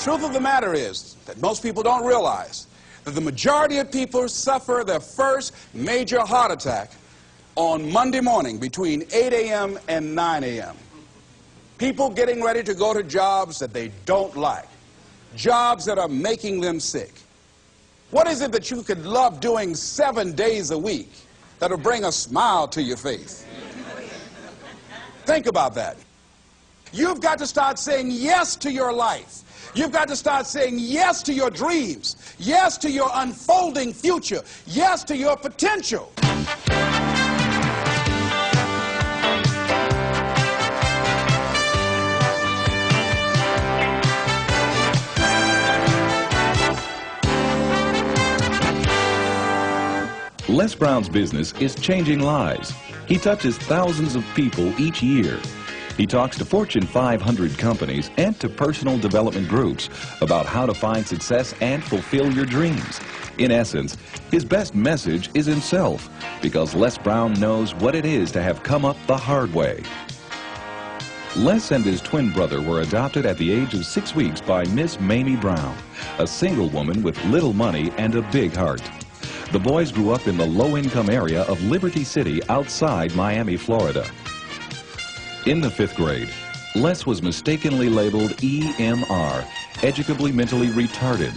truth of the matter is that most people don't realize that the majority of people suffer their first major heart attack on Monday morning between 8 a.m. and 9 a.m. People getting ready to go to jobs that they don't like, jobs that are making them sick. What is it that you could love doing 7 days a week that'll bring a smile to your face? Think about that. You've got to start saying yes to your life. You've got to start saying yes to your dreams, yes to your unfolding future, yes to your potential. Les Brown's business is changing lives. He touches thousands of people each year. He talks to Fortune 500 companies and to personal development groups about how to find success and fulfill your dreams. In essence, his best message is himself, because Les Brown knows what it is to have come up the hard way. Les and his twin brother were adopted at the age of 6 weeks by Miss Mamie Brown, a single woman with little money and a big heart. The boys grew up in the low-income area of Liberty City outside Miami, Florida. In the 5th grade, Les was mistakenly labeled EMR, educably mentally retarded,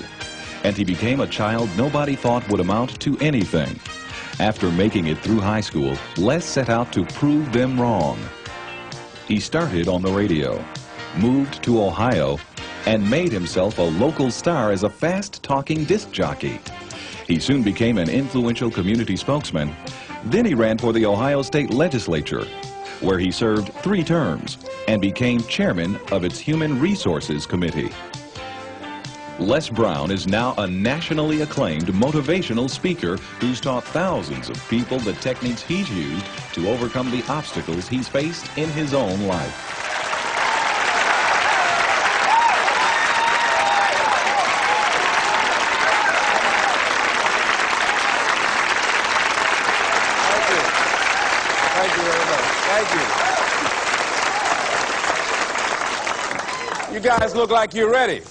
and he became a child nobody thought would amount to anything. After making it through high school, Les set out to prove them wrong. He started on the radio, moved to Ohio, and made himself a local star as a fast-talking disc jockey. He soon became an influential community spokesman. Then he ran for the Ohio State Legislature, where he served 3 terms and became chairman of its Human Resources Committee. Les Brown is now a nationally acclaimed motivational speaker who's taught thousands of people the techniques he's used to overcome the obstacles he's faced in his own life. Thank you very much. Thank you. You guys look like you're ready.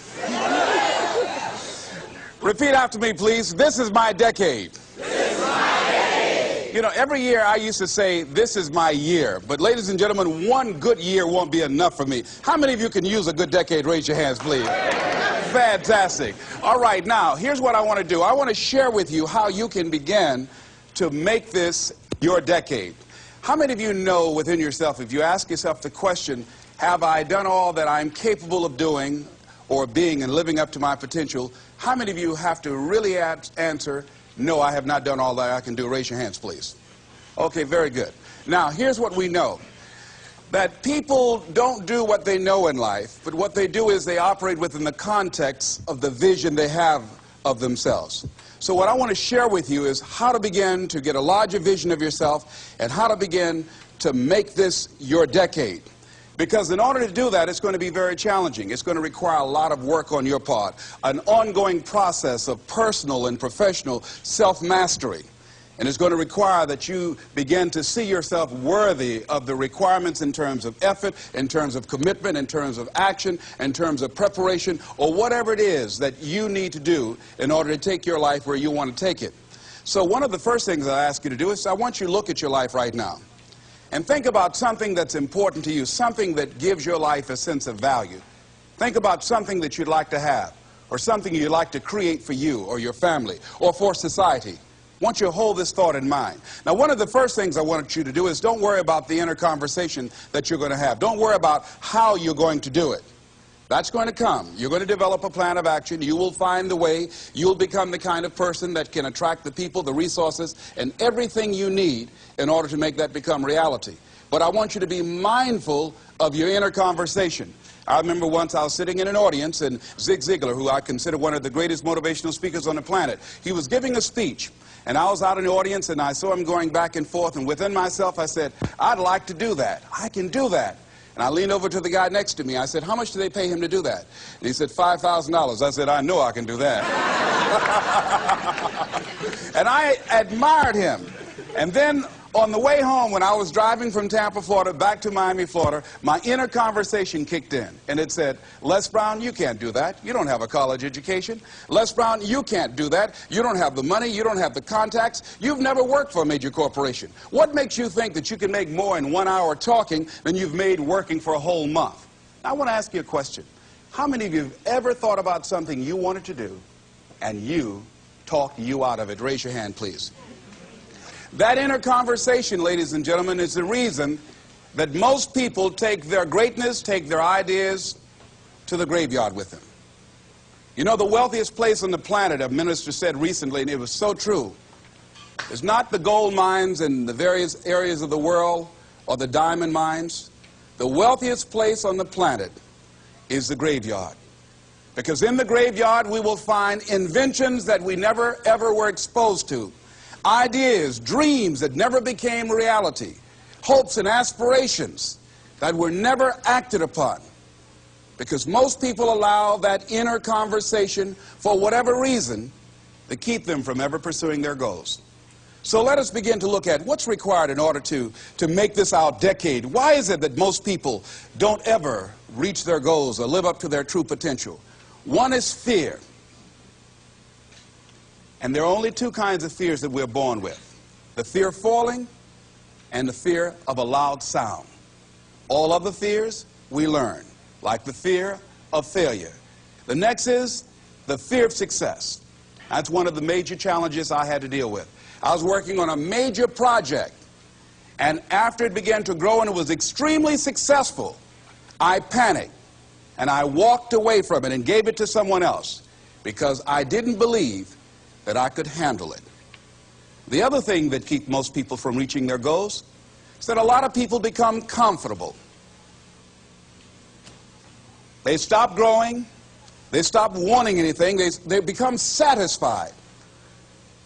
Repeat after me, please. This is my decade. This is my decade. You know, every year I used to say, this is my year. But ladies and gentlemen, one good year won't be enough for me. How many of you can use a good decade? Raise your hands, please. Fantastic. All right, now, here's what I want to do. I want to share with you how you can begin to make this your decade. How many of you know within yourself, if you ask yourself the question, have I done all that I'm capable of doing or being and living up to my potential, how many of you have to really answer, no, I have not done all that I can do? Raise your hands, please. Okay, very good. Now, here's what we know. That people don't do what they know in life, but what they do is they operate within the context of the vision they have of themselves. So what I want to share with you is how to begin to get a larger vision of yourself and how to begin to make this your decade. Because in order to do that, it's going to be very challenging. It's going to require a lot of work on your part, an ongoing process of personal and professional self-mastery. And it's going to require that you begin to see yourself worthy of the requirements in terms of effort, in terms of commitment, in terms of action, in terms of preparation, or whatever it is that you need to do in order to take your life where you want to take it. So one of the first things I ask you to do is I want you to look at your life right now and think about something that's important to you, something that gives your life a sense of value. Think about something that you'd like to have, or something you'd like to create for you or your family or for society. I want you to hold this thought in mind. Now, one of the first things I want you to do is don't worry about the inner conversation that you're going to have. Don't worry about how you're going to do it. That's going to come. You're going to develop a plan of action. You will find the way. You'll become the kind of person that can attract the people, the resources, and everything you need in order to make that become reality. But I want you to be mindful of your inner conversation. I remember once I was sitting in an audience, and Zig Ziglar, who I consider one of the greatest motivational speakers on the planet, he was giving a speech. And I was out in the audience, and I saw him going back and forth, and within myself I said, I'd like to do that. I can do that. And I leaned over to the guy next to me. I said, how much do they pay him to do that? And he said, $5,000. I said, I know I can do that. And I admired him. And then On the way home, when I was driving from Tampa, Florida, back to Miami, Florida, my inner conversation kicked in, and it said, Les Brown, you can't do that. You don't have a college education. Les Brown, you can't do that. You don't have the money. You don't have the contacts. You've never worked for a major corporation. What makes you think that you can make more in 1 hour talking than you've made working for a whole month? Now, I want to ask you a question. How many of you have ever thought about something you wanted to do, and you talked you out of it? Raise your hand, please. That inner conversation, ladies and gentlemen, is the reason that most people take their greatness, take their ideas to the graveyard with them. You know, the wealthiest place on the planet, a minister said recently, and it was so true, is not the gold mines in the various areas of the world or the diamond mines. The wealthiest place on the planet is the graveyard. Because in the graveyard we will find inventions that we never ever were exposed to. Ideas, dreams that never became reality, hopes and aspirations that were never acted upon. Because most people allow that inner conversation, for whatever reason, to keep them from ever pursuing their goals. So let us begin to look at what's required in order to make this our decade. Why is it that most people don't ever reach their goals or live up to their true potential? One is fear. And there are only two kinds of fears that we're born with. The fear of falling and the fear of a loud sound. All other fears we learn, like the fear of failure. The next is the fear of success. That's one of the major challenges I had to deal with. I was working on a major project, and after it began to grow and it was extremely successful, I panicked and I walked away from it and gave it to someone else because I didn't believe that I could handle it. The other thing that keeps most people from reaching their goals is that a lot of people become comfortable. They stop growing. They stop wanting anything. They become satisfied.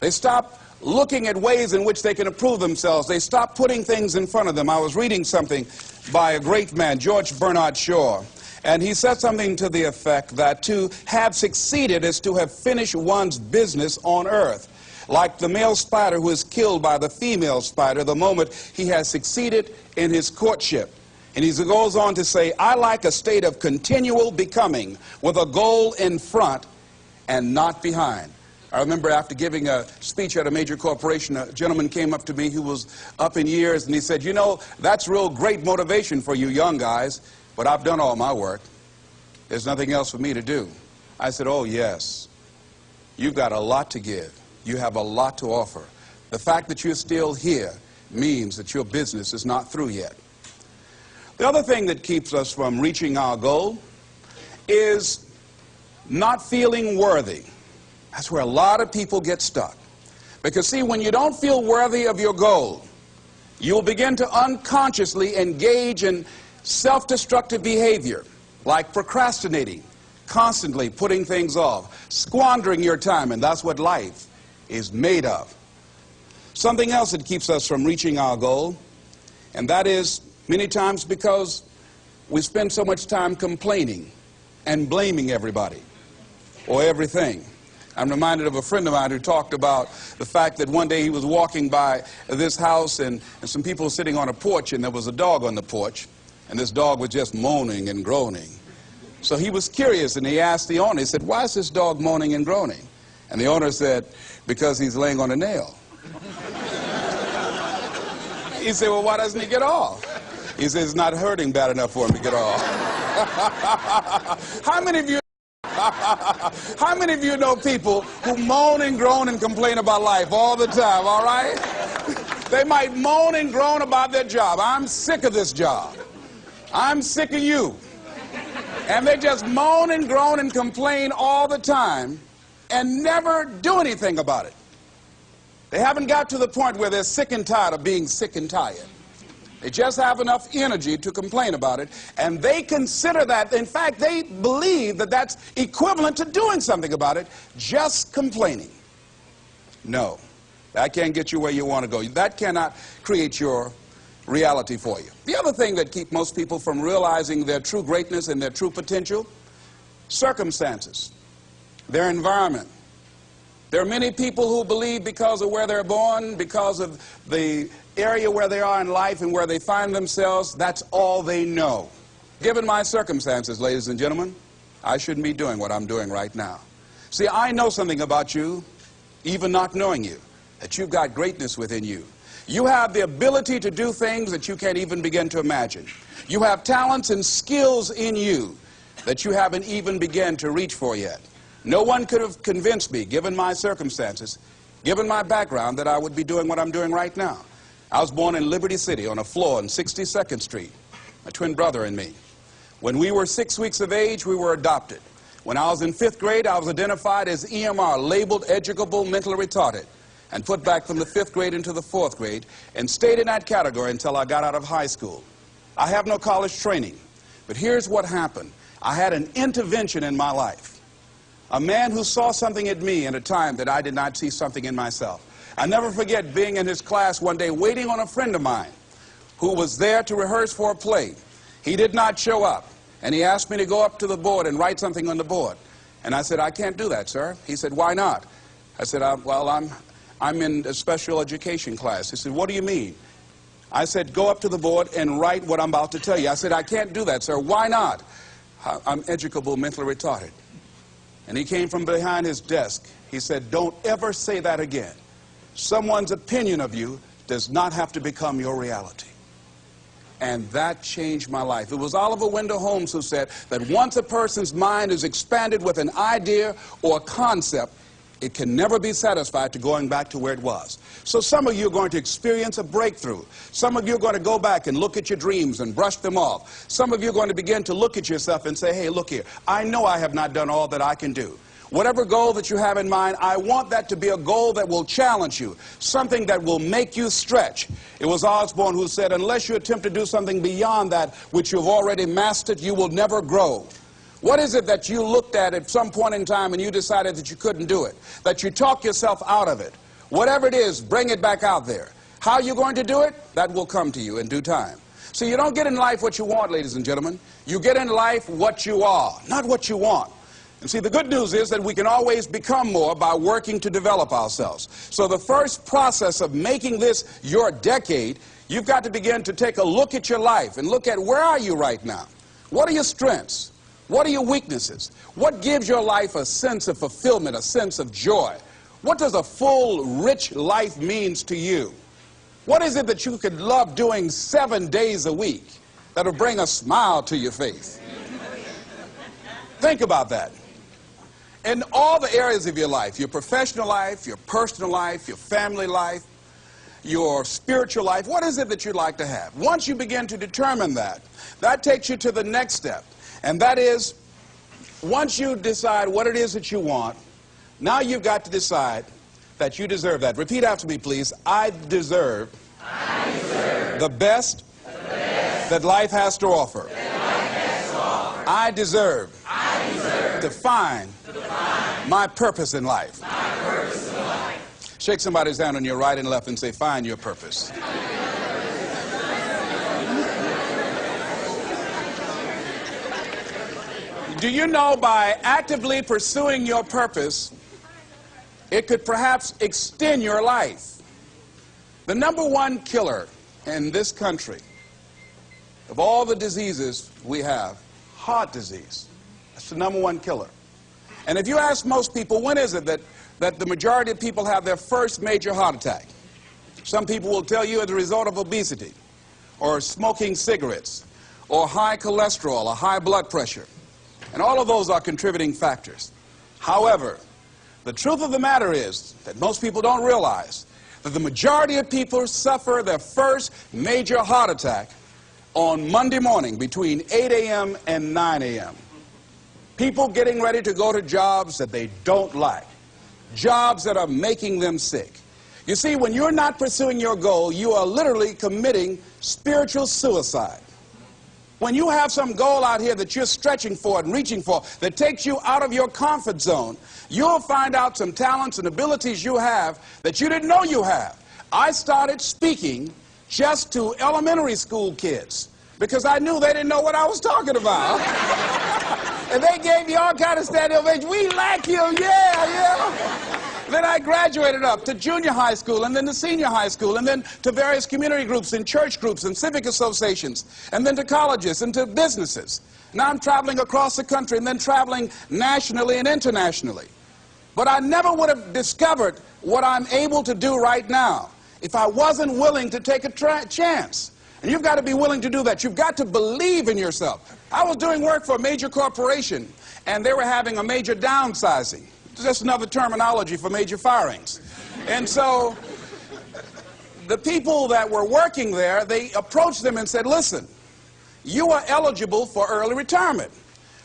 They stop looking at ways in which they can improve themselves. They stop putting things in front of them. I was reading something by a great man, George Bernard Shaw, and he said something to the effect that to have succeeded is to have finished one's business on earth. Like the male spider who is killed by the female spider the moment he has succeeded in his courtship. And he goes on to say, I like a state of continual becoming with a goal in front and not behind. I remember after giving a speech at a major corporation, a gentleman came up to me who was up in years, and he said, you know, that's real great motivation for you young guys, but I've done all my work. There's nothing else for me to do. I said, oh, yes. You've got a lot to give. You have a lot to offer. The fact that you're still here means that your business is not through yet. The other thing that keeps us from reaching our goal is not feeling worthy. That's where a lot of people get stuck. Because, see, when you don't feel worthy of your goal, you'll begin to unconsciously engage in self-destructive behavior, like procrastinating, constantly putting things off, squandering your time, and that's what life is made of. Something else that keeps us from reaching our goal, and that is many times because we spend so much time complaining and blaming everybody or everything. I'm reminded of a friend of mine who talked about the fact that one day he was walking by this house and some people were sitting on a porch, and there was a dog on the porch, and this dog was just moaning and groaning. So he was curious, and he asked the owner, he said, why is this dog moaning and groaning? And the owner said, because he's laying on a nail. He said, well, why doesn't he get off? He said, it's not hurting bad enough for him to get off. How many of you know people who moan and groan and complain about life all the time, all right? They might moan and groan about their job. I'm sick of this job. I'm sick of you. And they just moan and groan and complain all the time and never do anything about it. They haven't got to the point where they're sick and tired of being sick and tired. They just have enough energy to complain about it, and they consider that, in fact, they believe that that's equivalent to doing something about it, just complaining. No, that can't get you where you want to go. That cannot create your reality for you. The other thing that keeps most people from realizing their true greatness and their true potential, circumstances, their environment, There are many people who believe because of where they're born, because of the area where they are in life and where they find themselves, that's all they know. Given my circumstances, ladies and gentlemen, I shouldn't be doing what I'm doing right now. See, I know something about you, even not knowing you, that you've got greatness within you. You have the ability to do things that you can't even begin to imagine. You have talents and skills in you that you haven't even begun to reach for yet. No one could have convinced me, given my circumstances, given my background, that I would be doing what I'm doing right now. I was born in Liberty City on a floor on 62nd Street, my twin brother and me. When we were 6 weeks of age, we were adopted. When I was in 5th grade, I was identified as EMR, labeled educable mentally retarded, and put back from the 5th grade into the 4th grade, and stayed in that category until I got out of high school. I have no college training, but here's what happened. I had an intervention in my life. A man who saw something in me at a time that I did not see something in myself. I never forget being in his class one day waiting on a friend of mine who was there to rehearse for a play. He did not show up, and he asked me to go up to the board and write something on the board. And I said, "I can't do that, sir." He said, "Why not?" I said, "Well, I'm in a special education class." He said, "What do you mean?" I said, "Go up to the board and write what I'm about to tell you." I said, "I can't do that, sir." "Why not?" "I'm educable mentally retarded." And he came from behind his desk. He said, "Don't ever say that again. Someone's opinion of you does not have to become your reality." And that changed my life. It was Oliver Wendell Holmes who said that once a person's mind is expanded with an idea or a concept, it can never be satisfied to going back to where it was. So some of you are going to experience a breakthrough. Some of you are going to go back and look at your dreams and brush them off. Some of you are going to begin to look at yourself and say, "Hey, look here, I know I have not done all that I can do." Whatever goal that you have in mind, I want that to be a goal that will challenge you, something that will make you stretch. It was Osborne who said, unless you attempt to do something beyond that which you've already mastered, you will never grow. What is it that you looked at some point in time and you decided that you couldn't do it, that you talked yourself out of it? Whatever it is, bring it back out there. How you're going to do it, that will come to you in due time. So you don't get in life what you want, ladies and gentlemen. You get in life what you are, not what you want. And see, the good news is that we can always become more by working to develop ourselves. So the first process of making this your decade, you've got to begin to take a look at your life and look at where are you right now? What are your strengths? What are your weaknesses? What gives your life a sense of fulfillment, a sense of joy? What does a full, rich life means to you? What is it that you could love doing 7 days a week that'll bring a smile to your face? Think about that. In all the areas of your life, your professional life, your personal life, your family life, your spiritual life, what is it that you'd like to have? Once you begin to determine that, that takes you to the next step. And that is, once you decide what it is that you want, now you've got to decide that you deserve that. Repeat after me, please. I deserve the best that life has to offer. I deserve to find my purpose in life. Shake somebody's hand on your right and left and say, find your purpose. Do you know by actively pursuing your purpose, it could perhaps extend your life? The #1 killer in this country of all the diseases we have, heart disease. That's the #1 killer. And if you ask most people, when is it that the majority of people have their first major heart attack? Some people will tell you as a result of obesity, or smoking cigarettes, or high cholesterol, or high blood pressure. And all of those are contributing factors. However, the truth of the matter is that most people don't realize that the majority of people suffer their first major heart attack on Monday morning between 8 a.m. and 9 a.m. People getting ready to go to jobs that they don't like, jobs that are making them sick. You see, when you're not pursuing your goal, you are literally committing spiritual suicide. When you have some goal out here that you're stretching for and reaching for that takes you out of your comfort zone, you'll find out some talents and abilities you have that you didn't know you have. I started speaking just to elementary school kids because I knew they didn't know what I was talking about. And they gave me all kind of standing ovation. We like you, yeah. Then I graduated up to junior high school, and then to senior high school, and then to various community groups and church groups and civic associations, and then to colleges and to businesses. Now I'm traveling across the country and then traveling nationally and internationally. But I never would have discovered what I'm able to do right now if I wasn't willing to take a chance. And you've got to be willing to do that. You've got to believe in yourself. I was doing work for a major corporation, and they were having a major downsizing. It's just another terminology for major firings. And so the people that were working there, they approached them and said, listen, you are eligible for early retirement.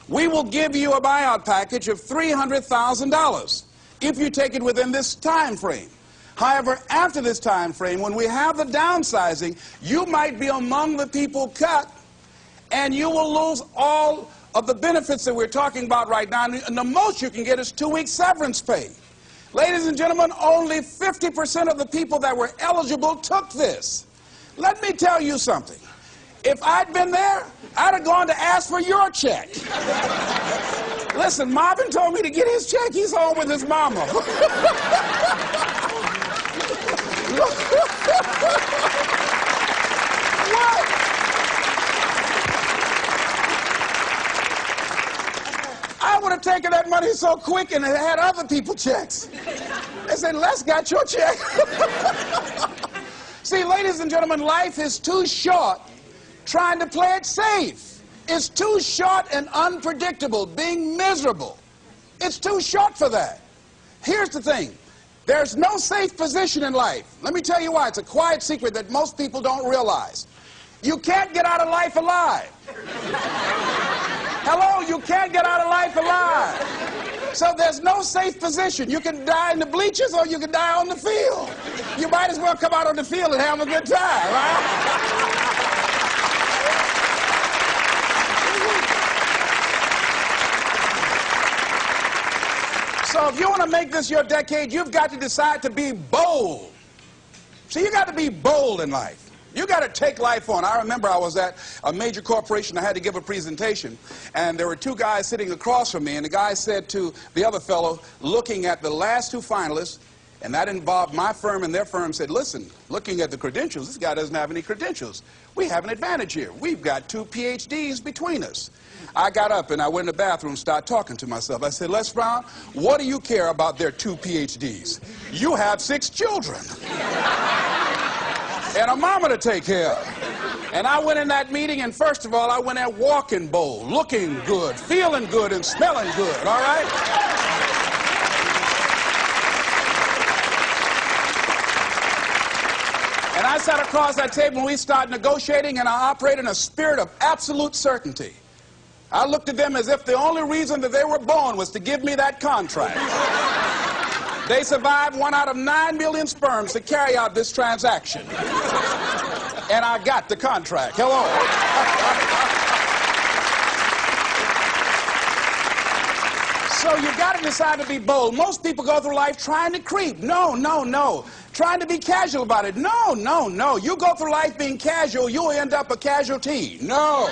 We will give you a buyout package of $300,000 if you take it within this time frame. However, after this time frame, when we have the downsizing, you might be among the people cut, and you will lose all of the benefits that we're talking about right now, and the most you can get is 2 weeks severance pay. Ladies and gentlemen, only 50% of the people that were eligible took this. Let me tell you something. If I'd been there, I'd have gone to ask for your check. Listen, Marvin told me to get his check. He's home with his mama. What? I would have taken that money so quick and had other people checks. They said, Les got your check. See, ladies and gentlemen, life is too short trying to play it safe. It's too short and unpredictable, being miserable. It's too short for that. Here's the thing. There's no safe position in life. Let me tell you why. It's a quiet secret that most people don't realize. You can't get out of life alive. Hello, you can't get out of life alive. So there's no safe position. You can die in the bleachers or you can die on the field. You might as well come out on the field and have a good time, right? So if you want to make this your decade, you've got to decide to be bold. See, you got to be bold in life. You got to take life on. I remember I was at a major corporation. I had to give a presentation, and there were two guys sitting across from me, and the guy said to the other fellow, looking at the last two finalists, and that involved my firm and their firm, said, listen, looking at the credentials, this guy doesn't have any credentials. We have an advantage here. We've got 2 PhDs between us. I got up and I went in the bathroom and started talking to myself. I said, Les Brown, what do you care about their 2 PhDs? You have 6 children. And a mama to take care of. And I went in that meeting, and first of all, I went there walking bold, looking good, feeling good, and smelling good, all right? And I sat across that table, and we started negotiating, and I operated in a spirit of absolute certainty. I looked at them as if the only reason that they were born was to give me that contract. They survived 1 out of 9 million sperms to carry out this transaction. And I got the contract. Hello. So you got to decide to be bold. Most people go through life trying to creep. No, no, no. Trying to be casual about it. No, no, no. You go through life being casual, you'll end up a casualty. No.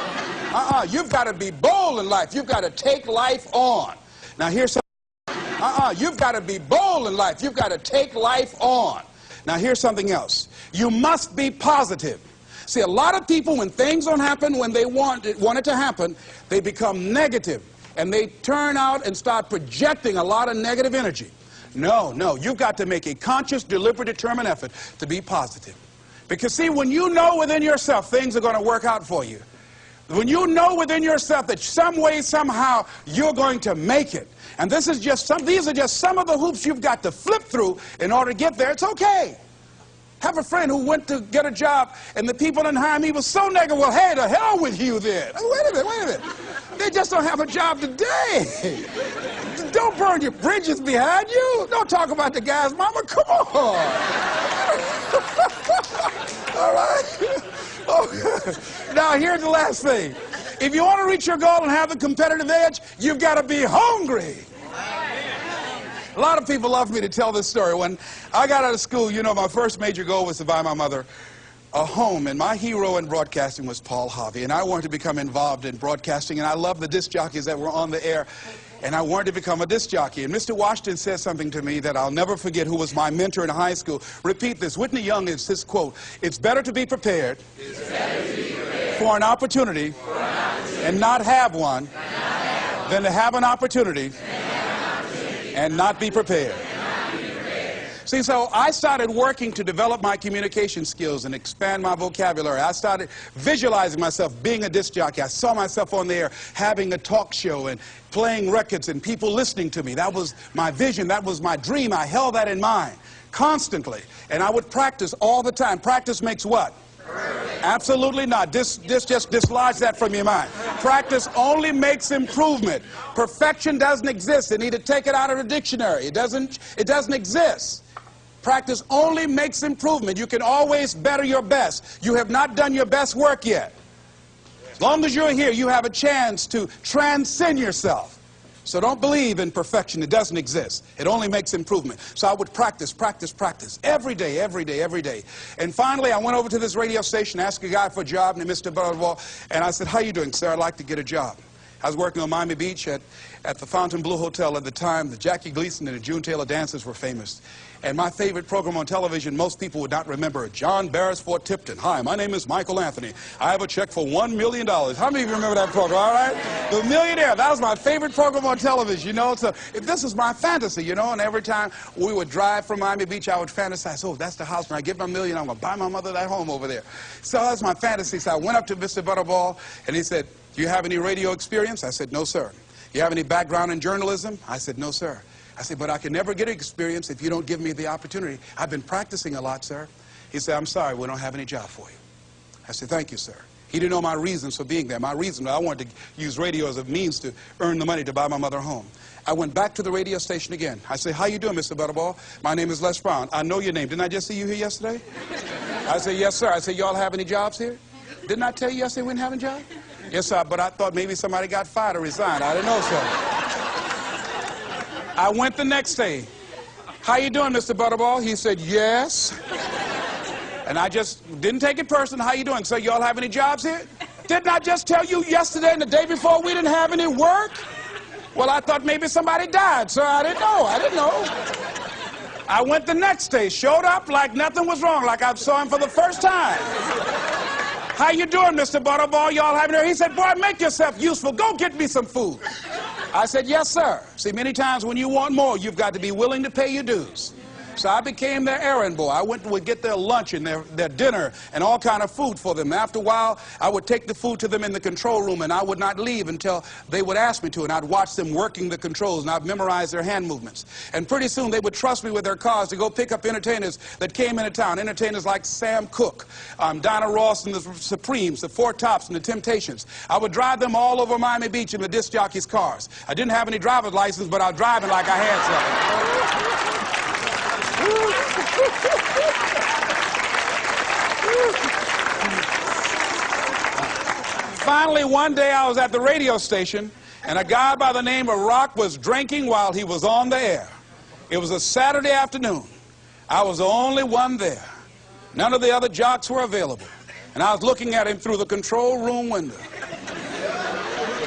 You've got to be bold in life. You've got to take life on. Now here's something. You've got to be bold in life. You've got to take life on. Now here's something else. You must be positive. See, a lot of people, when things don't happen when they want it to happen, they become negative. And they turn out and start projecting a lot of negative energy. No, no. You've got to make a conscious, deliberate, determined effort to be positive. Because, see, when you know within yourself things are going to work out for you, when you know within yourself that some way, somehow, you're going to make it, and these are just some of the hoops you've got to flip through in order to get there, it's okay. Have a friend who went to get a job, and the people didn't hire him. He was so negative. Well, hey, to hell with you then. Wait a minute. They just don't have a job today. Don't burn your bridges behind you. Don't talk about the guy's mama. Come on. All right? Oh. Now, here's the last thing. If you want to reach your goal and have the competitive edge, you've got to be hungry. A lot of people love me to tell this story. When I got out of school, you know, my first major goal was to buy my mother a home, and my hero in broadcasting was Paul Harvey, and I wanted to become involved in broadcasting, and I loved the disc jockeys that were on the air. And I wanted to become a disc jockey. And Mr. Washington said something to me that I'll never forget, who was my mentor in high school. Repeat this. Whitney Young is this quote: "It's better to be prepared, for an opportunity, and not have one, than to have an opportunity and not be prepared." See, so I started working to develop my communication skills and expand my vocabulary. I started visualizing myself being a disc jockey. I saw myself on there having a talk show and playing records and people listening to me. That was my vision. That was my dream. I held that in mind constantly. And I would practice all the time. Practice makes what? Absolutely not. Just dislodge that from your mind. Practice only makes improvement. Perfection doesn't exist. They need to take it out of the dictionary. It doesn't exist. Practice only makes improvement. You can always better your best. You have not done your best work yet. As long as you're here, you have a chance to transcend yourself. So don't believe in perfection. It doesn't exist. It only makes improvement. So I would practice every day, every day, every day. And finally, I went over to this radio station, asked a guy for a job named Mr. Butterwall, and I said, "How you doing, sir? I'd like to get a job." I was working on Miami Beach at the Fontainebleau Hotel at the time. The Jackie Gleason and the June Taylor dances were famous. And my favorite program on television, most people would not remember it, John Beresford Tipton. "Hi, my name is Michael Anthony. I have a check for $1 million. How many of you remember that program, all right? The Millionaire. That was my favorite program on television, you know. So this is my fantasy, you know. And every time we would drive from Miami Beach, I would fantasize, oh, that's the house. When I get my $1 million, I'm going to buy my mother that home over there. So that's my fantasy. So I went up to Mr. Butterball, and he said, "Do you have any radio experience?" I said, "No, sir." "You have any background in journalism?" I said, "No, sir." I said, "But I can never get experience if you don't give me the opportunity. I've been practicing a lot, sir." He said, "I'm sorry, we don't have any job for you." I said, "Thank you, sir." He didn't know my reasons for being there. My reason, I wanted to use radio as a means to earn the money to buy my mother a home. I went back to the radio station again. I said, "How you doing, Mr. Butterball? My name is Les Brown. I know your name. Didn't I just see you here yesterday?" I said, "Yes, sir." I said, "Y'all have any jobs here?" "Didn't I tell you yesterday we didn't have a job?" "Yes, sir, but I thought maybe somebody got fired or resigned. I didn't know, sir." I went the next day. "How you doing, Mr. Butterball?" He said, "Yes." And I just didn't take it personal. "How you doing? So y'all have any jobs here?" "Didn't I just tell you yesterday and the day before we didn't have any work?" "Well, I thought maybe somebody died, sir. I didn't know. I went the next day, showed up like nothing was wrong, like I saw him for the first time. "How you doing, Mr. Butterball? Y'all having it?" He said, "Boy, make yourself useful. Go get me some food." I said, "Yes, sir." See, many times when you want more, you've got to be willing to pay your dues. So I became their errand boy. I would get their lunch and their dinner and all kind of food for them. After a while, I would take the food to them in the control room, and I would not leave until they would ask me to, and I'd watch them working the controls, and I'd memorize their hand movements. And pretty soon, they would trust me with their cars to go pick up entertainers that came into town, entertainers like Sam Cooke, Donna Ross and the Supremes, the Four Tops and the Temptations. I would drive them all over Miami Beach in the disc jockeys' cars. I didn't have any driver's license, but I was driving like I had something. Finally, one day I was at the radio station, and a guy by the name of Rock was drinking while he was on the air. It was a Saturday afternoon. I was the only one there. None of the other jocks were available. And I was looking at him through the control room window,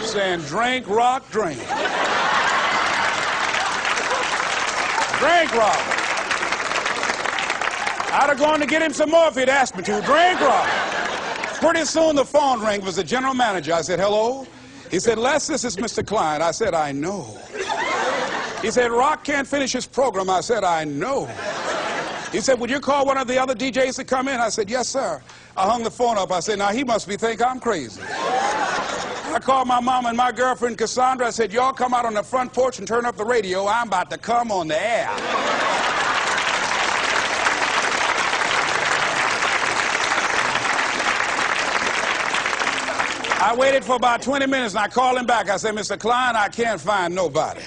saying, "Drink, Rock, drink. Drink, Rock." I'd have gone to get him some more if he'd asked me to. "Drink, Rock." Pretty soon the phone rang. It was the general manager. I said, "Hello?" He said, "Les, this is Mr. Klein." I said, "I know." He said, "Rock can't finish his program." I said, "I know." He said, "Would you call one of the other DJs to come in?" I said, "Yes, sir." I hung the phone up. I said, "Now he must think I'm crazy." I called my mom and my girlfriend Cassandra. I said, "Y'all come out on the front porch and turn up the radio. I'm about to come on the air." I waited for about 20 minutes, and I called him back. I said, "Mr. Klein, I can't find nobody."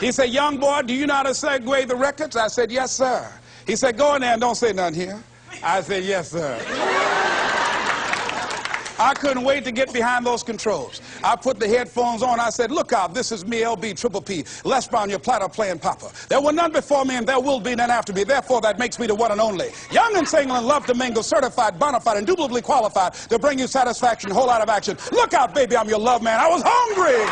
He said, "Young boy, do you know how to segue the records?" I said, "Yes, sir." He said, "Go in there and don't say nothing here." I said, "Yes, sir." I couldn't wait to get behind those controls. I put the headphones on. I said, "Look out, this is me, LB, Triple P, Les Brown, your platter playing papa. There were none before me and there will be none after me. Therefore, that makes me the one and only. Young and single and love to mingle, certified, bona fide, indubitably qualified to bring you satisfaction, whole lot of action. Look out, baby, I'm your love man. I was hungry."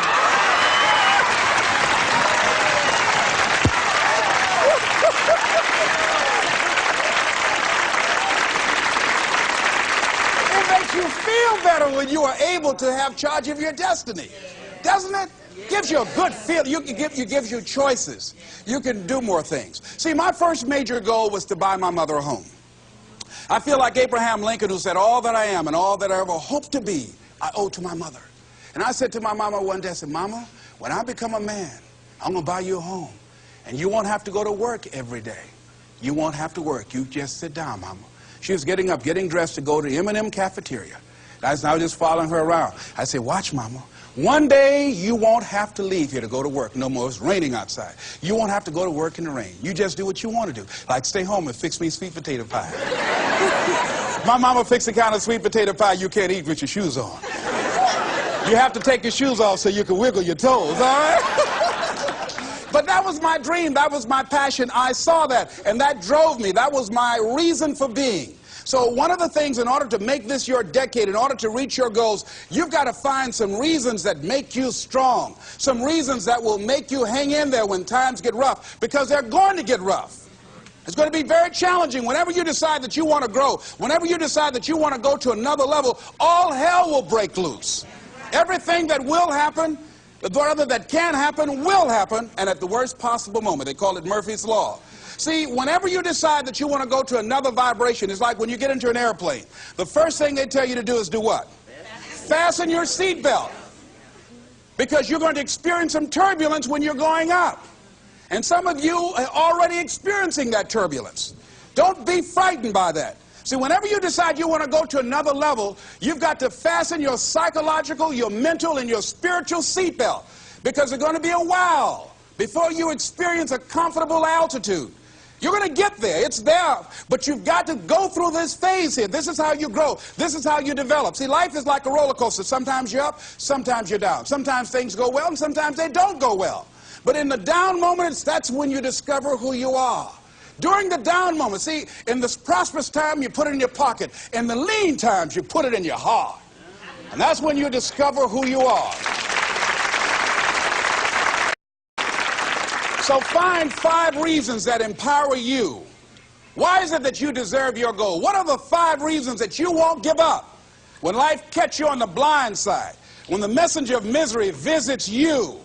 makes you feel better when you are able to have charge of your destiny, doesn't it? Gives you a good feeling. It gives you choices. You can do more things. See, my first major goal was to buy my mother a home. I feel like Abraham Lincoln, who said, all that I am and all that I ever hope to be, I owe to my mother. And I said to my mama one day, I said, Mama, when I become a man, I'm going to buy you a home. And you won't have to go to work every day. You won't have to work. You just sit down, Mama. She was getting up, getting dressed to go to M&M cafeteria. I was just following her around. I said, watch, Mama. One day you won't have to leave here to go to work no more. It's raining outside. You won't have to go to work in the rain. You just do what you want to do. Like stay home and fix me sweet potato pie. My mama fixed the kind of sweet potato pie you can't eat with your shoes on. You have to take your shoes off so you can wiggle your toes, all right? But that was my dream. That was my passion. I saw that, and that drove me. That was my reason for being. So one of the things, in order to make this your decade, in order to reach your goals, you've got to find some reasons that make you strong, some reasons that will make you hang in there when times get rough, because they're going to get rough. It's going to be very challenging. Whenever you decide that you want to grow, whenever you decide that you want to go to another level, all hell will break loose. Everything that will happen, rather that can happen, will happen, and at the worst possible moment. They call it Murphy's Law. See, whenever you decide that you want to go to another vibration, it's like when you get into an airplane. The first thing they tell you to do is do what? Fasten your seatbelt. Because you're going to experience some turbulence when you're going up. And some of you are already experiencing that turbulence. Don't be frightened by that. See, whenever you decide you want to go to another level, you've got to fasten your psychological, your mental, and your spiritual seatbelt. Because there's going to be a while before you experience a comfortable altitude. You're going to get there. It's there. But you've got to go through this phase here. This is how you grow. This is how you develop. See, life is like a roller coaster. Sometimes you're up, sometimes you're down. Sometimes things go well, and sometimes they don't go well. But in the down moments, that's when you discover who you are. During the down moments, see, in this prosperous time, you put it in your pocket. In the lean times, you put it in your heart. And that's when you discover who you are. So find 5 reasons that empower you. Why is it that you deserve your goal? What are the 5 reasons that you won't give up when life catches you on the blind side? When the messenger of misery visits you,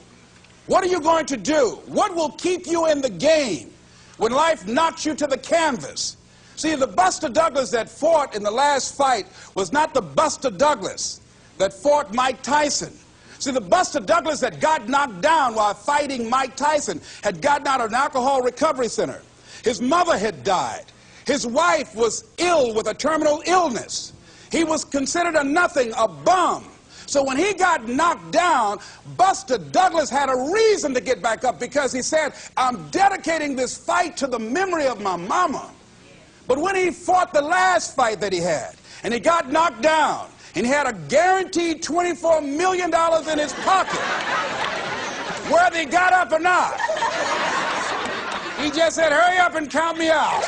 what are you going to do? What will keep you in the game when life knocks you to the canvas? See, the Buster Douglas that fought in the last fight was not the Buster Douglas that fought Mike Tyson. See, the Buster Douglas that got knocked down while fighting Mike Tyson had gotten out of an alcohol recovery center. His mother had died. His wife was ill with a terminal illness. He was considered a nothing, a bum. So when he got knocked down, Buster Douglas had a reason to get back up, because he said, I'm dedicating this fight to the memory of my mama. But when he fought the last fight that he had, and he got knocked down, and he had a guaranteed $24 million in his pocket, whether he got up or not, he just said, hurry up and count me out.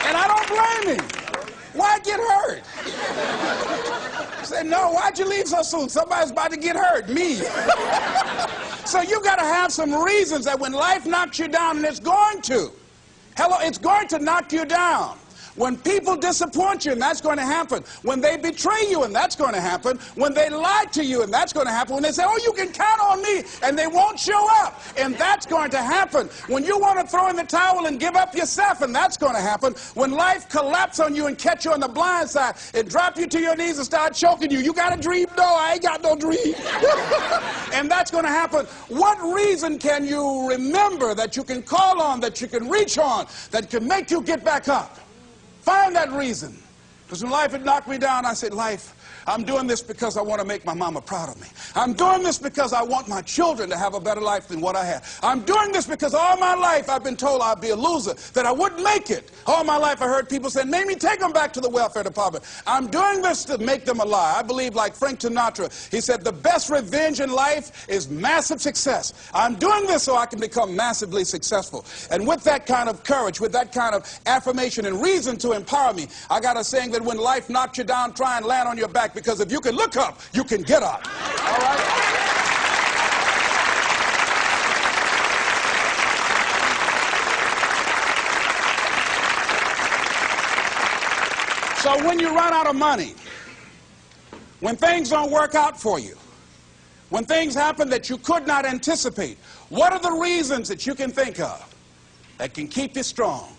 And I don't blame him. Why get hurt? He said, no, why'd you leave so soon? Somebody's about to get hurt, me. So you've got to have some reasons that when life knocks you down, and it's going to. Hello, it's going to knock you down. When people disappoint you, and that's going to happen. When they betray you, and that's going to happen. When they lie to you, and that's going to happen. When they say, oh, you can count on me, and they won't show up, and that's going to happen. When you want to throw in the towel and give up yourself, and that's going to happen. When life collapses on you and catch you on the blind side, and drop you to your knees and start choking you. You got a dream? No, I ain't got no dream. And that's going to happen. What reason can you remember that you can call on, that you can reach on, that can make you get back up? Find that reason. Because when life had knocked me down, I said, life, I'm doing this because I want to make my mama proud of me. I'm doing this because I want my children to have a better life than what I had. I'm doing this because all my life I've been told I'd be a loser, that I wouldn't make it. All my life I heard people say, make me take them back to the welfare department. I'm doing this to make them a lie. I believe, like Frank Sinatra, he said, the best revenge in life is massive success. I'm doing this so I can become massively successful. And with that kind of courage, with that kind of affirmation and reason to empower me, I got a saying that when life knocks you down, try and land on your back, because if you can look up, you can get up. All right? So when you run out of money, when things don't work out for you, when things happen that you could not anticipate, what are the reasons that you can think of that can keep you strong,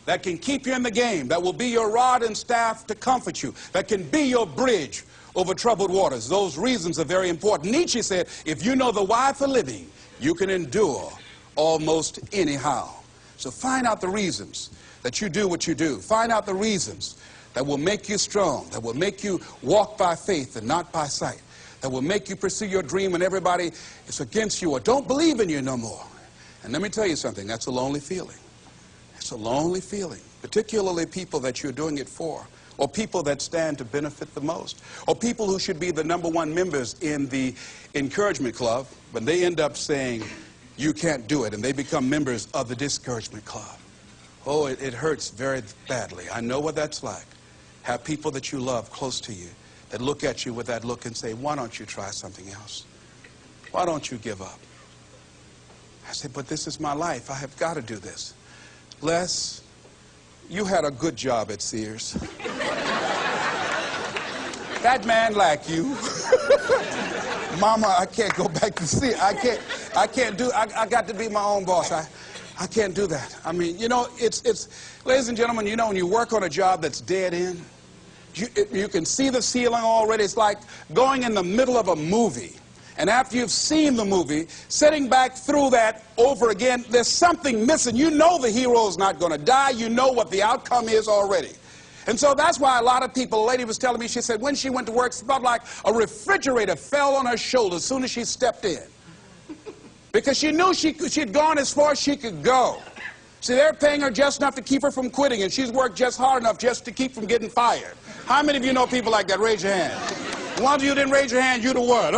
that can keep you in the game, that will be your rod and staff to comfort you, that can be your bridge over troubled waters? Those reasons are very important. Nietzsche said, if you know the why for living, you can endure almost anyhow. So find out the reasons that you do what you do. Find out the reasons that will make you strong, that will make you walk by faith and not by sight, that will make you pursue your dream when everybody is against you or don't believe in you no more. And let me tell you something, that's a lonely feeling. It's a lonely feeling, particularly people that you're doing it for, or people that stand to benefit the most, or people who should be the #1 members in the encouragement club, but they end up saying, you can't do it, and they become members of the discouragement club. Oh, it hurts very badly. I know what that's like. Have people that you love close to you that look at you with that look and say, why don't you try something else? Why don't you give up? I said, but this is my life. I have got to do this. Les, you had a good job at Sears. That man like you. Mama, I can't go back to Sears. I got to be my own boss. I can't do that. I mean, you know, ladies and gentlemen, you know, when you work on a job that's dead end, you can see the ceiling already. It's like going in the middle of a movie. And after you've seen the movie, sitting back through that over again, there's something missing. You know the hero's not going to die. You know what the outcome is already. And so that's why a lot of people, a lady was telling me, she said when she went to work, it felt like a refrigerator fell on her shoulder as soon as she stepped in. Because she knew she'd gone as far as she could go. See, they're paying her just enough to keep her from quitting, and she's worked just hard enough just to keep from getting fired. How many of you know people like that? Raise your hand. The ones of you didn't raise your hand, you the one.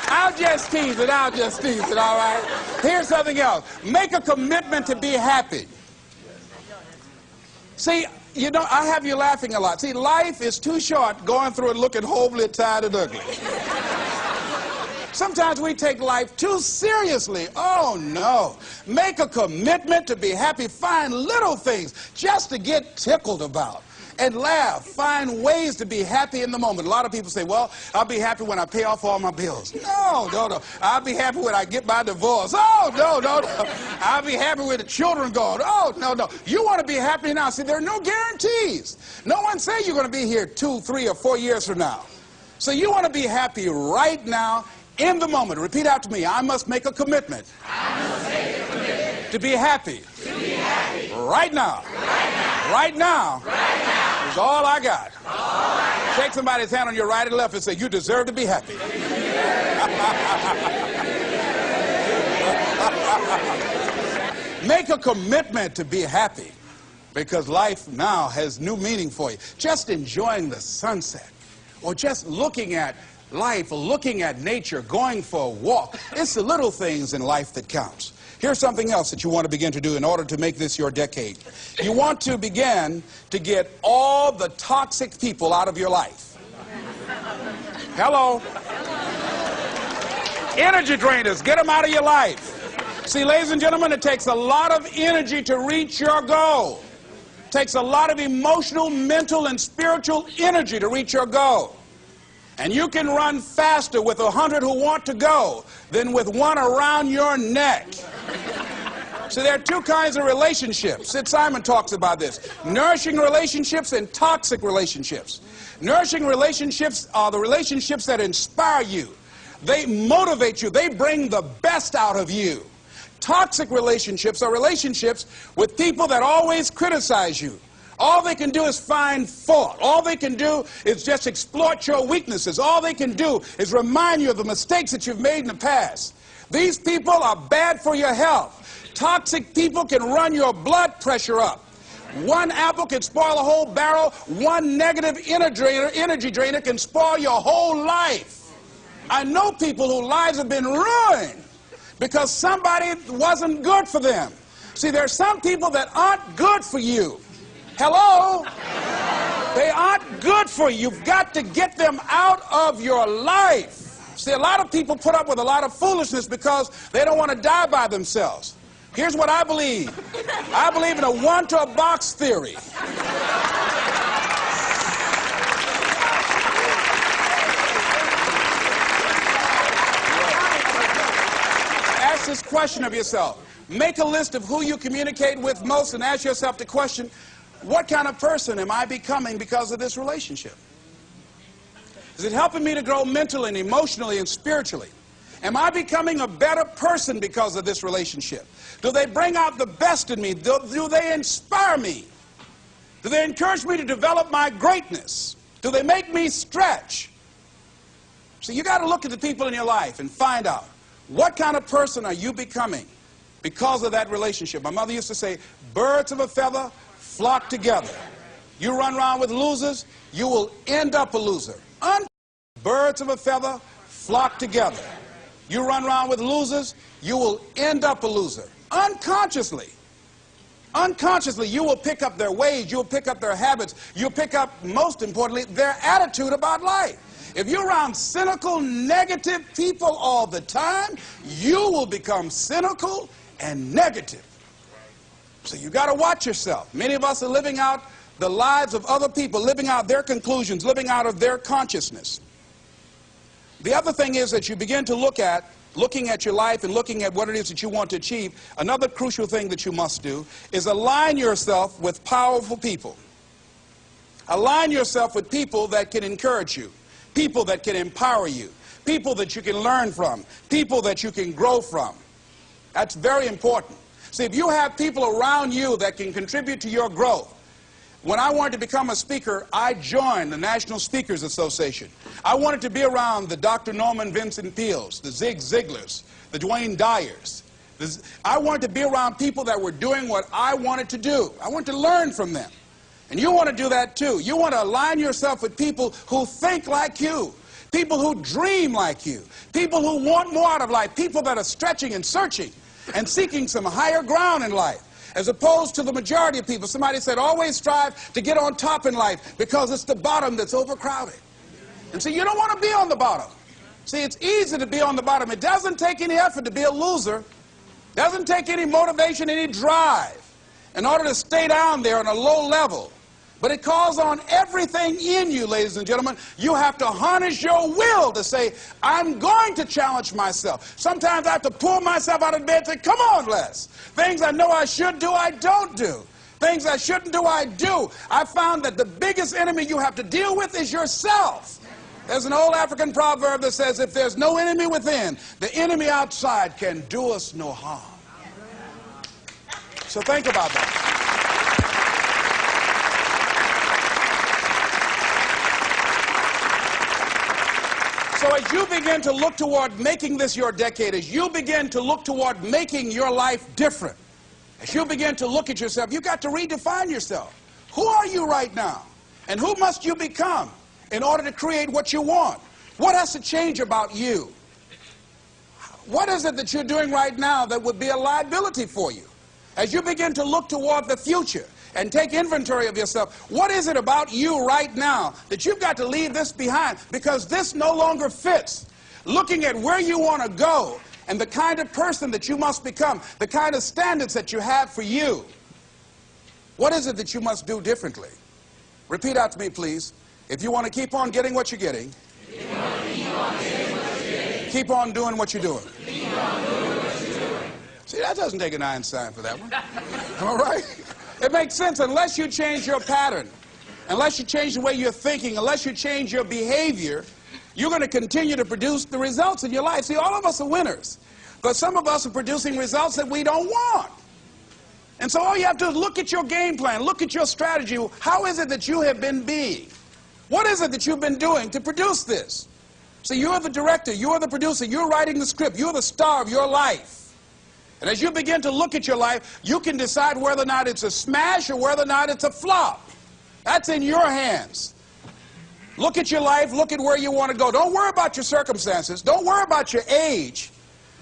I'll just tease it, all right? Here's something else. Make a commitment to be happy. See, you know, I have you laughing a lot. See, life is too short going through it looking homely, tired, and ugly. Sometimes we take life too seriously. Oh, no. Make a commitment to be happy. Find little things just to get tickled about. And laugh. Find ways to be happy in the moment. A lot of people say, well, I'll be happy when I pay off all my bills. No, no, no. I'll be happy when I get my divorce. Oh, no, no, no. I'll be happy with the children gone. Oh, no, no. You want to be happy now. See, there are no guarantees. No one says you're going to be here 2, 3, or 4 years from now. So you want to be happy right now, in the moment. Repeat after me. I must make a commitment. I must make a commitment to be happy. To be happy. Right now. Right now. Right now. Right now. Is all I got. All I got. Shake somebody's hand on your right and left and say, you deserve to be happy. Make a commitment to be happy, because life now has new meaning for you. Just enjoying the sunset, or just looking at life, looking at nature, going for a walk. It's the little things in life that counts. Here's something else that you want to begin to do in order to make this your decade. You want to begin to get all the toxic people out of your life. Hello. Energy drainers, get them out of your life. See, ladies and gentlemen, it takes a lot of energy to reach your goal. It takes a lot of emotional, mental, and spiritual energy to reach your goal. And you can run faster with 100 who want to go than with one around your neck. So there are two kinds of relationships. Sid Simon talks about this. Nourishing relationships and toxic relationships. Nourishing relationships are the relationships that inspire you. They motivate you. They bring the best out of you. Toxic relationships are relationships with people that always criticize you. All they can do is find fault. All they can do is just exploit your weaknesses. All they can do is remind you of the mistakes that you've made in the past. These people are bad for your health. Toxic people can run your blood pressure up. One apple can spoil a whole barrel. One negative energy drainer can spoil your whole life. I know people whose lives have been ruined because somebody wasn't good for them. See, there are some people that aren't good for you. Hello? They aren't good for you. You've got to get them out of your life. See, a lot of people put up with a lot of foolishness because they don't want to die by themselves. Here's what I believe. I believe in a one-to-a-box theory. ask this question of yourself. Make a list of who you communicate with most and ask yourself the question, what kind of person am I becoming because of this relationship? Is it helping me to grow mentally and emotionally and spiritually? Am I becoming a better person because of this relationship? Do they bring out the best in me? Do they inspire me? Do they encourage me to develop my greatness? Do they make me stretch? So you got to look at the people in your life and find out, what kind of person are you becoming because of that relationship? My mother used to say, birds of a feather flock together. You run around with losers, you will end up a loser. Birds of a feather flock together. You run around with losers, you will end up a loser. Unconsciously, you will pick up their ways, you'll pick up their habits, you'll pick up, most importantly, their attitude about life. If you're around cynical, negative people all the time, you will become cynical and negative. So you got to watch yourself. Many of us are living out the lives of other people, living out their conclusions, living out of their consciousness. The other thing is that you begin to looking at your life and looking at what it is that you want to achieve. Another crucial thing that you must do is align yourself with powerful people. Align yourself with people that can encourage you, people that can empower you, people that you can learn from, people that you can grow from. That's very important. See, if you have people around you that can contribute to your growth. When I wanted to become a speaker, I joined the National Speakers Association. I wanted to be around the Dr. Norman Vincent Peales, the Zig Ziglars, the Dwayne Dyers. I wanted to be around people that were doing what I wanted to do. I wanted to learn from them. And you want to do that too. You want to align yourself with people who think like you, people who dream like you, people who want more out of life, people that are stretching and searching and seeking some higher ground in life. As opposed to the majority of people. Somebody said, always strive to get on top in life because it's the bottom that's overcrowded. And so you don't want to be on the bottom. See, it's easy to be on the bottom. It doesn't take any effort to be a loser. It doesn't take any motivation, any drive in order to stay down there on a low level. But it calls on everything in you, ladies and gentlemen. You have to harness your will to say, I'm going to challenge myself. Sometimes I have to pull myself out of bed and say, come on, Les. Things I know I should do, I don't do. Things I shouldn't do, I do. I found that the biggest enemy you have to deal with is yourself. There's an old African proverb that says, if there's no enemy within, the enemy outside can do us no harm. So think about that. So as you begin to look toward making this your decade, as you begin to look toward making your life different, as you begin to look at yourself, you've got to redefine yourself. Who are you right now? And who must you become in order to create what you want? What has to change about you? What is it that you're doing right now that would be a liability for you? As you begin to look toward the future and take inventory of yourself, what is it about you right now that you've got to leave this behind because this no longer fits? Looking at where you want to go and the kind of person that you must become, the kind of standards that you have for you. What is it that you must do differently? Repeat out to me, please. If you want to keep on getting what you're getting, keep on doing what you're doing. See, that doesn't take an Einstein for that one. All right? It makes sense unless you change your pattern, unless you change the way you're thinking, unless you change your behavior, you're going to continue to produce the results in your life. See, all of us are winners, but some of us are producing results that we don't want. And so all you have to do is look at your game plan, look at your strategy. How is it that you have been being? What is it that you've been doing to produce this? So you're the director, you're the producer, you're writing the script, you're the star of your life. And as you begin to look at your life, you can decide whether or not it's a smash or whether or not it's a flop. That's in your hands. Look at your life, look at where you want to go. Don't worry about your circumstances. Don't worry about your age.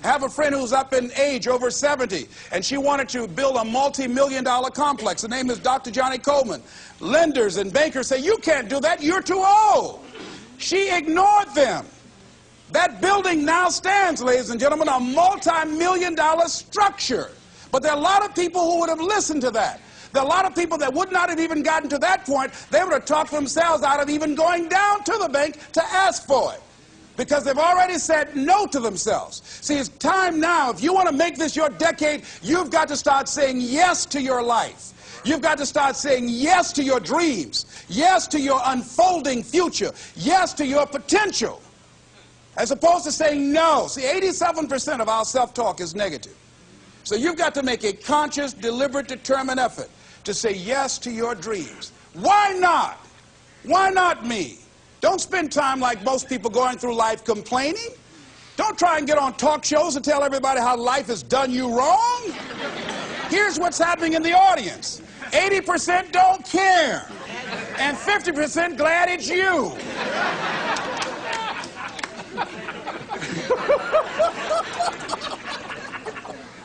I have a friend who's up in age, over 70, and she wanted to build a multi-million-dollar complex. The name is Dr. Johnny Coleman. Lenders and bankers say, you can't do that, you're too old. She ignored them. That building now stands, ladies and gentlemen, a multi-million-dollar structure. But there are a lot of people who would have listened to that. There are a lot of people that would not have even gotten to that point. They would have talked themselves out of even going down to the bank to ask for it. because they've already said no to themselves. See, it's time now. If you want to make this your decade, you've got to start saying yes to your life. You've got to start saying yes to your dreams, yes to your unfolding future, yes to your potential, as opposed to saying no. See, 87% of our self-talk is negative. So you've got to make a conscious, deliberate, determined effort to say yes to your dreams. Why not? Why not me? Don't spend time like most people going through life complaining. Don't try and get on talk shows and tell everybody how life has done you wrong. Here's what's happening in the audience. 80% don't care, and 50% glad it's you.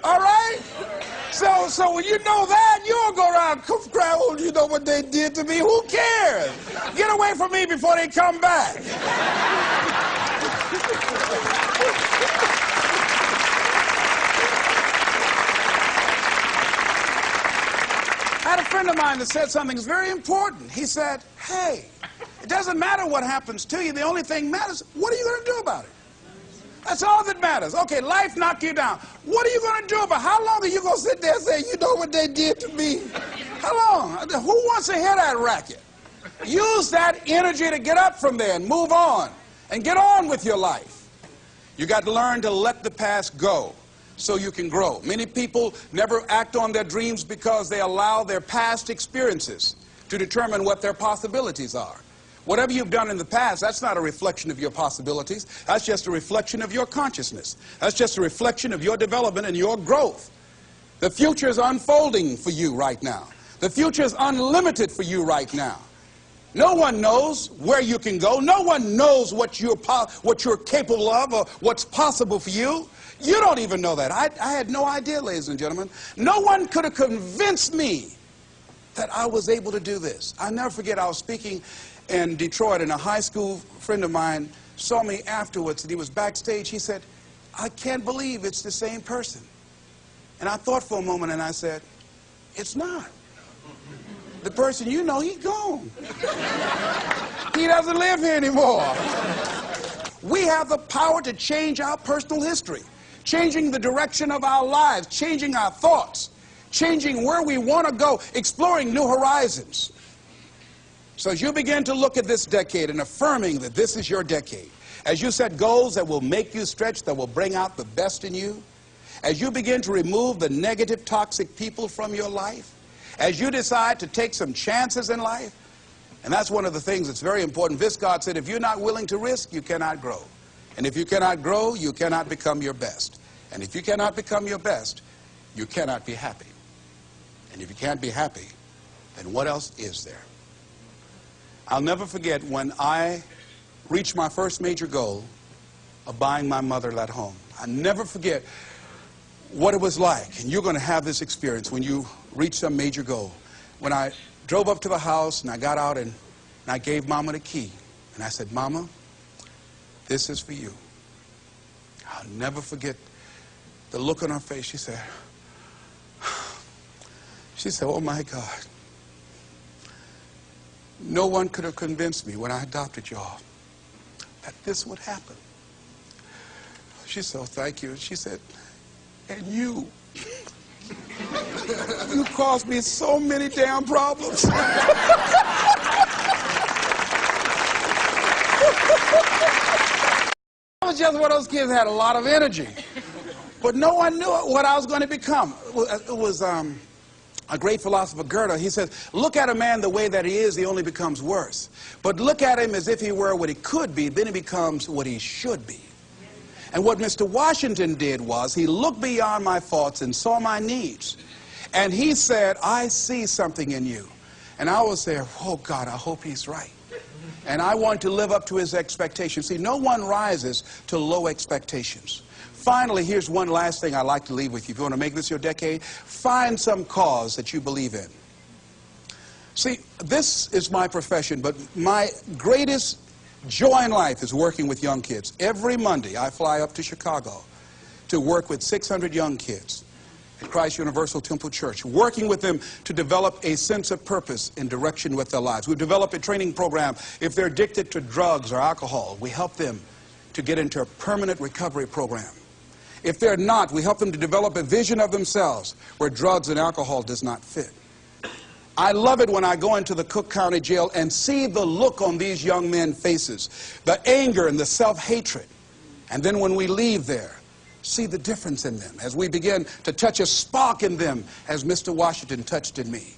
All right? So when you know that, you don't go around cry, oh, you know what they did to me? Who cares? Get away from me before they come back. I had a friend of mine that said something that's very important. He said, hey, it doesn't matter what happens to you. The only thing matters, what are you going to do about it? That's all that matters. Okay, life knocked you down. What are you going to do about it? How long are you going to sit there and say, you know what they did to me? How long? Who wants to hear that racket? Use that energy to get up from there and move on and get on with your life. You got to learn to let the past go so you can grow. Many people never act on their dreams because they allow their past experiences to determine what their possibilities are. Whatever you've done in the past, that's not a reflection of your possibilities. That's just a reflection of your consciousness. That's just a reflection of your development and your growth. The future is unfolding for you right now. The future is unlimited for you right now. No one knows where you can go. No one knows what you're capable of or what's possible for you. You don't even know that. I had no idea, ladies and gentlemen. No one could have convinced me that I was able to do this. I'll never forget, I was speaking in Detroit, and a high school friend of mine saw me afterwards, and he was backstage. He said, I can't believe it's the same person. And I thought for a moment, and I said, it's not. The person you know, he's gone. He doesn't live here anymore. We have the power to change our personal history, changing the direction of our lives, changing our thoughts, changing where we want to go, exploring new horizons. So as you begin to look at this decade and affirming that this is your decade, as you set goals that will make you stretch, that will bring out the best in you, as you begin to remove the negative, toxic people from your life, as you decide to take some chances in life, and that's one of the things that's very important. Viscard said, if you're not willing to risk, you cannot grow. And if you cannot grow, you cannot become your best. And if you cannot become your best, you cannot be happy. And if you can't be happy, then what else is there? I'll never forget when I reached my first major goal of buying my mother that home. I'll never forget what it was like, and you're going to have this experience when you reach some major goal. When I drove up to the house and I got out and I gave Mama the key, and I said, Mama, this is for you. I'll never forget the look on her face. She said, oh my God, no one could have convinced me when I adopted y'all that this would happen. She said, oh, thank you. And she said, and you caused me so many damn problems. I was just one of those kids that had a lot of energy, but no one knew what I was going to become. It was a great philosopher, Goethe. He says, look at a man the way that he is, he only becomes worse. But look at him as if he were what he could be, then he becomes what he should be. And what Mr. Washington did was he looked beyond my faults and saw my needs. And he said, I see something in you. And I was there, oh God, I hope he's right. And I want to live up to his expectations. See, no one rises to low expectations. Finally, here's one last thing I'd like to leave with you. If you want to make this your decade, find some cause that you believe in. See, this is my profession, but my greatest joy in life is working with young kids. Every Monday, I fly up to Chicago to work with 600 young kids at Christ Universal Temple Church, working with them to develop a sense of purpose and direction with their lives. We've developed a training program. If they're addicted to drugs or alcohol, we help them to get into a permanent recovery program. If they're not, we help them to develop a vision of themselves where drugs and alcohol does not fit. I love it when I go into the Cook County Jail and see the look on these young men's faces, the anger and the self-hatred. And then when we leave there, see the difference in them as we begin to touch a spark in them as Mr. Washington touched in me.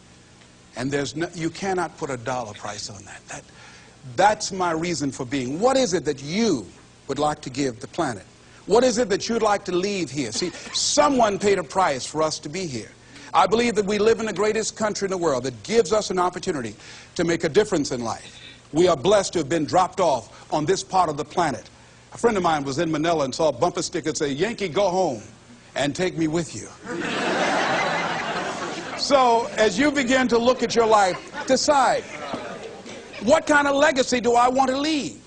And you cannot put a dollar price on that. That's my reason for being. What is it that you would like to give the planet? What is it that you'd like to leave here? See, someone paid a price for us to be here. I believe that we live in the greatest country in the world that gives us an opportunity to make a difference in life. We are blessed to have been dropped off on this part of the planet. A friend of mine was in Manila and saw a bumper sticker that said, "Yankee, go home and take me with you." So as you begin to look at your life, decide, what kind of legacy do I want to leave?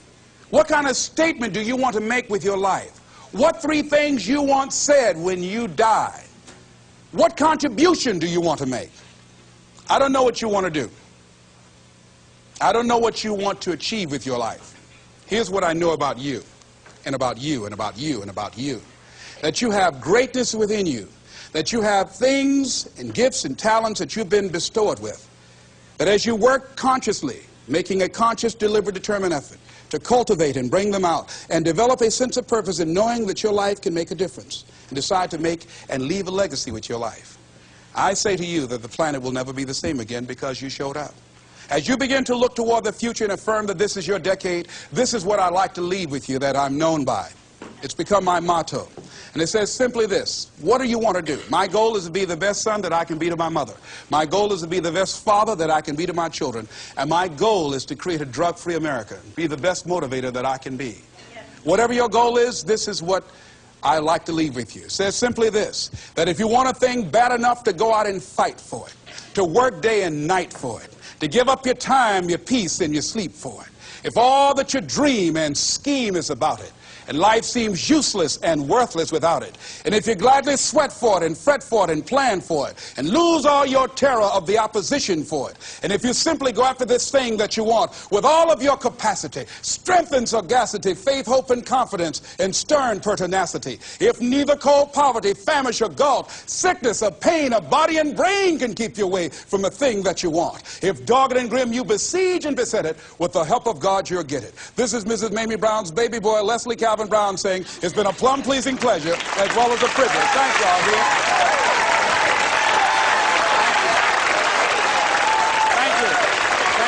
What kind of statement do you want to make with your life? What 3 things you want said when you die? What contribution do you want to make? I don't know what you want to do. I don't know what you want to achieve with your life. Here's what I know about you, and about you, and about you, and about you. That you have greatness within you. That you have things and gifts and talents that you've been bestowed with. That as you work consciously, making a conscious, deliberate, determined effort to cultivate and bring them out and develop a sense of purpose in knowing that your life can make a difference and decide to make and leave a legacy with your life. I say to you that the planet will never be the same again because you showed up. As you begin to look toward the future and affirm that this is your decade, this is what I like to leave with you that I'm known by. It's become my motto. And it says simply this: what do you want to do? My goal is to be the best son that I can be to my mother. My goal is to be the best father that I can be to my children. And my goal is to create a drug-free America, be the best motivator that I can be. Yes. Whatever your goal is, this is what I like to leave with you. It says simply this, that if you want a thing bad enough to go out and fight for it, to work day and night for it, to give up your time, your peace, and your sleep for it, if all that you dream and scheme is about it, and life seems useless and worthless without it, and if you gladly sweat for it and fret for it and plan for it and lose all your terror of the opposition for it, and if you simply go after this thing that you want with all of your capacity, strength and sagacity, faith, hope, and confidence, and stern pertinacity, if neither cold poverty, famish, or gulf, sickness, or pain, of body and brain can keep you away from the thing that you want, if dogged and grim you besiege and beset it, with the help of God you'll get it. This is Mrs. Mamie Brown's baby boy, Leslie Calvin Brown, saying it's been a plum-pleasing pleasure as well as a privilege. Thank you all, dear.